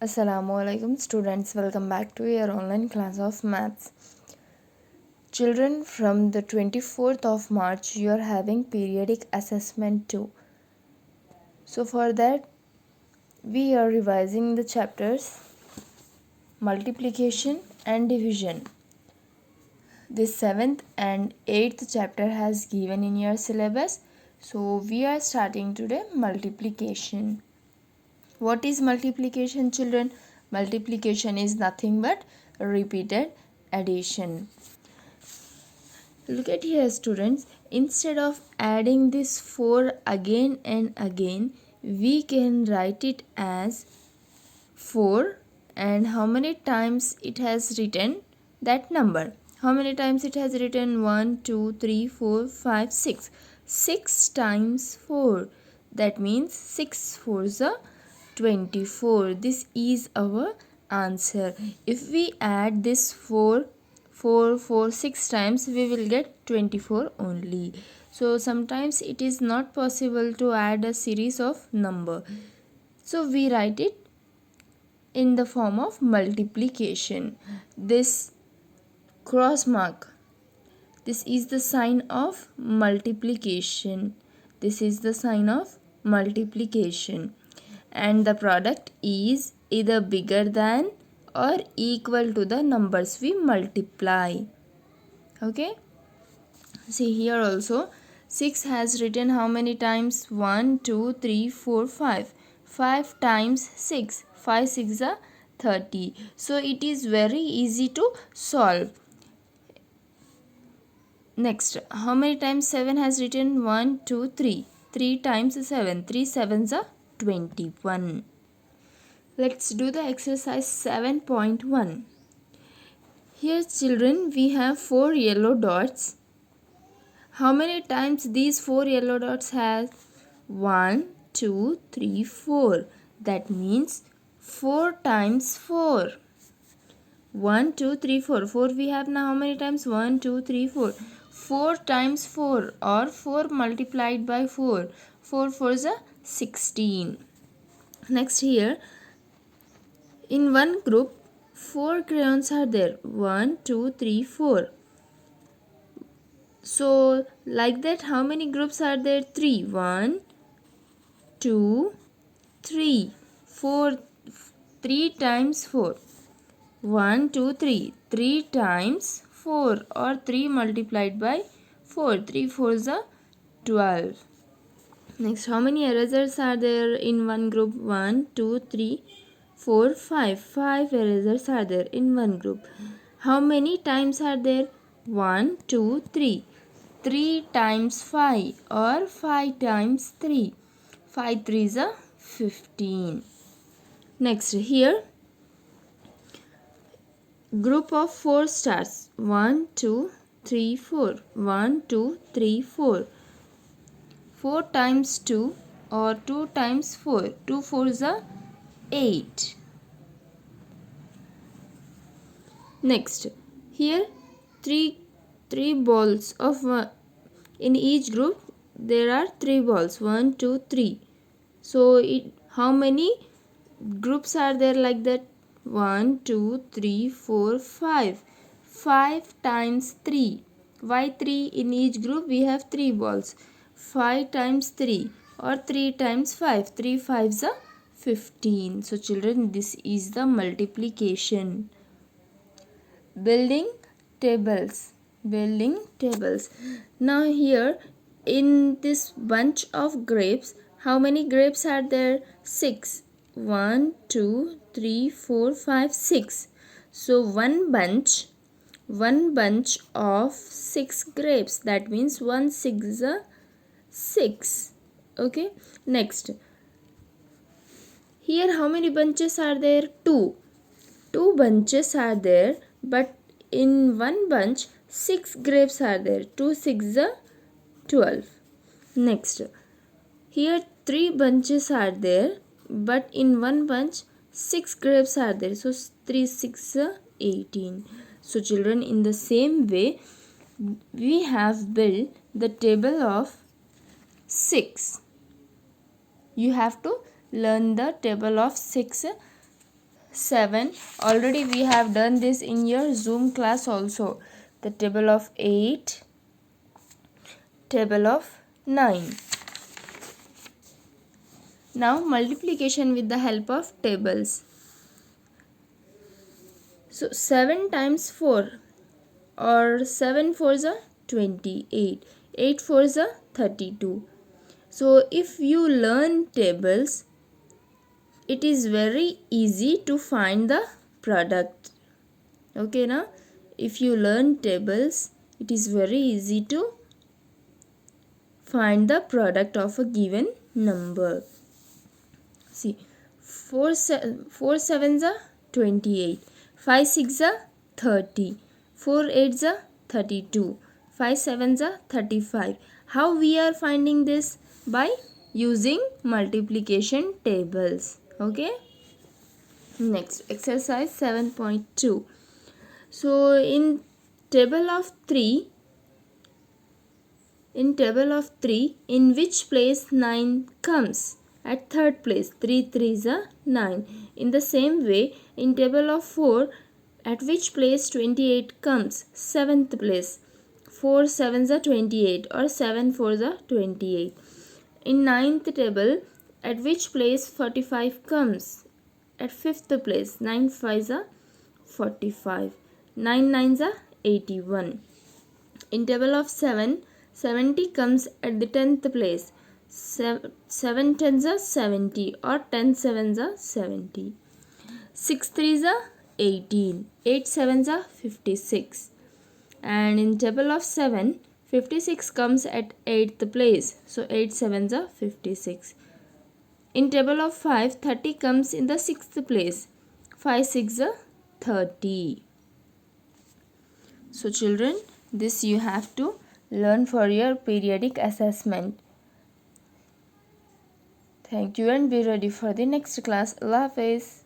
Assalamualaikum students, welcome back to your online class of maths. Children, from the 24th of March you are having periodic assessment 2. So for that we are revising the chapters multiplication and division. This 7th and 8th chapter has given in your syllabus. So we are starting today multiplication. What is multiplication, children? Multiplication is nothing but repeated addition. Look at here, students. Instead of adding this 4 again and again, we can write it as 4 and how many times it has written that number. How many times it has written? 1, 2, 3, 4, 5, 6. 6 times 4. That means 6 4s are 24. This is our answer. If we add this 4 6 times, we will get 24 only. So sometimes it is not possible to add a series of number. So we write it in the form of multiplication. This cross mark, this is the sign of multiplication. This is the sign of multiplication. And the product is either bigger than or equal to the numbers we multiply. Okay, see here also 6 has written how many times? 1, 2, 3, 4, 5. 5 times 6. 5 6 are 30. So it is very easy to solve. Next, how many times 7 has written? 1, 2, 3. 3 times 7. 3 7s are 21. Let's do the exercise 7.1. Here, children, we have 4 yellow dots. How many times these 4 yellow dots have? 1, 2, 3, 4. That means 4 times 4. 1, 2, 3, 4. 4 we have now. How many times? 1, 2, 3, 4. 4 times 4 or 4 multiplied by 4. 4 4s are 16. Next here, in one group, 4 crayons are there. 1, 2, 3, 4. So, like that, how many groups are there? 3. 1, 2, 3. 4. 3 times 4. 1, 2, 3. 3 times 4 or 3 multiplied by 4. 3 4s are 12. Next, how many erasers are there in one group? 1, 2, 3, 4, 5. 5 erasers are there in one group. How many times are there? 1, 2, 3. 3 times 5 or 5 times 3. 5 3s are 15. Next, here group of 4 stars. 1, 2, 3, 4. 1, 2, 3, 4. 4 times 2 or 2 times 4. 2 4s are 8. Next, here three balls of one. In each group there are 3 balls. 1, 2, 3. So how many groups are there like that? 1, 2, 3, 4, 5. 5 times 3. Why 3? In each group we have 3 balls. 5 times 3 or 3 times 5. 3 5s are 15. So children, this is the multiplication. Building tables. Now here in this bunch of grapes, how many grapes are there? 6. 1, 2, 3, 4, 5, 6. So one bunch of 6 grapes. That means 1 6 is a 6. Okay. Next, here how many bunches are there? 2. 2 bunches are there, but in one bunch 6 grapes are there. 2 6 are 12. Next, here 3 bunches are there, but in one bunch 6 grapes are there. So 3 6 are 18. So children, in the same way we have built the table of 6. You have to learn the table of 6 7. Already we have done this in your Zoom class also. The table of 8, table of 9. Now multiplication with the help of tables. So 7 times 4 or 7 fours are 28. 8 fours are 32. So if you learn tables, it is very easy to find the product. Okay, now if you learn tables, it is very easy to find the product of a given number. See, 4 sevens are 28, 5 6 are 30, 4 8s are 32, 5 7s are 35. How we are finding this? By using multiplication tables. Okay. Next, exercise 7.2. So in table of 3, in which place 9 comes? At third place. 3 3s are 9. In the same way, in table of 4, at which place 28 comes? Seventh place. 4 7s are 28 or 7 4s are 28. In ninth table, at which place 45 comes? At fifth place. 9 5s are 45. 9 9s are 81. In table of 7, 70 comes at the 10th place. 7 10s are 70 or 10 7s are 70. 6 3s are 18. 8 7s are 56. And in table of 7, 56 comes at 8th place. So 8 7s are 56. In table of 5, 30 comes in the 6th place. 5 6 are 30. So children, this you have to learn for your periodic assessment. Thank you and be ready for the next class. Allah Hafiz.